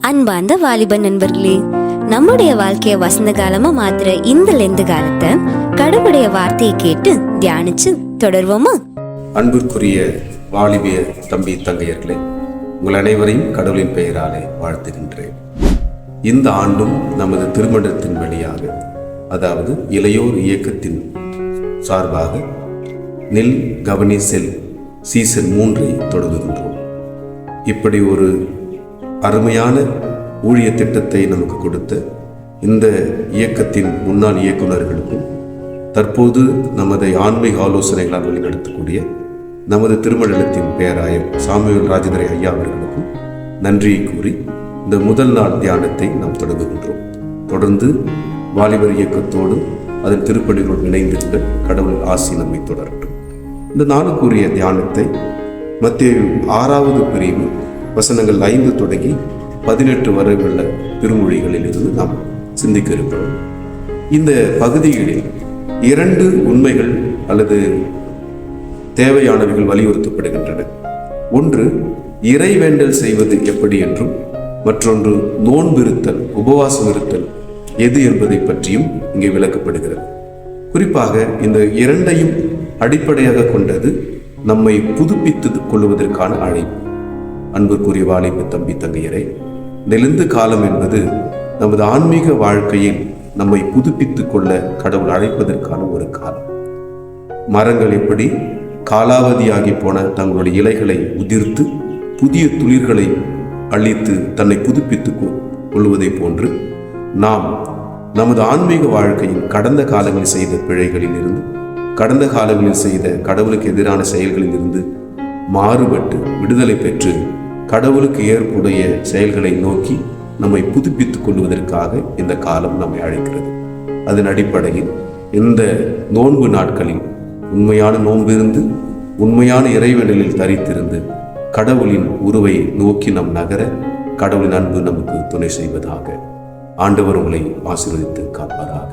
அன்பார்ந்த வாலிப நண்பர்களே, நம்முடைய வாழ்க்கைய வசந்த காலமா மாத்துற இந்த லெந்து காலத்தை கடவுளுடைய வார்த்தையை கேட்டு தியானிச்சு தொடர்வோமா? அன்பிற்குரிய வாலிபிய தம்பி தங்கையர்களே, உங்கள் அனைவரையும் கடவுளின் பெயராலே வாழ்த்துகின்றேன். இந்த ஆண்டும் நமது திருமணத்தின் வழியாக, அதாவது இளையோர் இயக்கத்தின் சார்பாக நில் கவனி செல் சீசன் 3 தொடங்குகின்றோம். இப்படி ஒரு அருமையான ஊழிய திட்டத்தை நமக்கு கொடுத்த இந்த இயக்கத்தின் முன்னாள் இயக்குநர்களுக்கும், தற்போது நமது ஆன்மீக ஆலோசனைகளால் வழிநடத்தக்கூடிய நமது திருமணத்தின் பேராயர் சாமுவேல் ராஜதுரை ஐயா அவர்களுக்கும் நன்றியை கூறி இந்த முதல் நாள் தியானத்தை நாம் தொடங்குகின்றோம். தொடர்ந்து வாலிபர் இயக்கத்தோடு அதன் திருப்பணிகளோடு இணைந்திருந்த கடவுள் ஆசி நம்மை தொடரட்டும். இந்த நாளுக்குரிய தியானத்தை மத்தேயு 6வது பிரிவு வசனங்கள் 5 தொடங்கி 18 வரை உள்ள திருமொழிகளில் இருந்து நாம் சிந்திக்க இருக்கிறோம். இந்த பகுதிகளில் 2 உண்மைகள் அல்லது தேவையானவைகள் வலியுறுத்தப்படுகின்றன. ஒன்று, இறைவேண்டல் செய்வது எப்படி என்றும், மற்றொன்று நோன்பிருத்தல், உபவாசம் இருத்தல் எது என்பதை பற்றியும் இங்கே விளக்கப்படுகிறது. குறிப்பாக இந்த 2ஐயும் அடிப்படையாக கொண்டது நம்மை புதுப்பித்து கொள்வதற்கான அழைப்பு. அன்புக்குரிய வாலிப தம்பி தங்கையரை, நெளிந்து காலம் என்பது நமது ஆன்மீக வாழ்க்கையில் நம்மை புதுப்பித்துக் கொள்ள கடவுள் அழைப்பதற்கான ஒரு காலம். மரங்கள் எப்படி காலாவதியாகி போன தங்களுடைய இலைகளை உதிர்த்து புதிய துளிர்களை அளித்து தன்னை புதுப்பித்துக் கொள்வதை போன்று, நாம் நமது ஆன்மீக வாழ்க்கையில் கடந்த காலங்களில் செய்த பிழைகளில் இருந்து, கடந்த காலங்களில் செய்த கடவுளுக்கு எதிரான செயல்களில் இருந்து மாறுபட்டு விடுதலை பெற்று கடவுளுக்கு ஏற்புடைய செயல்களை நோக்கி நம்மை புதுப்பித்துக் கொள்வதற்காக இந்த காலம் நம்மை அழைக்கிறது. அதன் அடிப்படையில் இந்த நோன்பு நாட்களில் உண்மையான நோன்பிருந்து, உண்மையான இறைவனில் தரித்திருந்து கடவுளின் உருவை நோக்கி நம் நகர கடவுளின் அன்பு நமக்கு துணை செய்வதாக. ஆண்டவர் உங்களை ஆசீர்வதித்து காப்பாராக.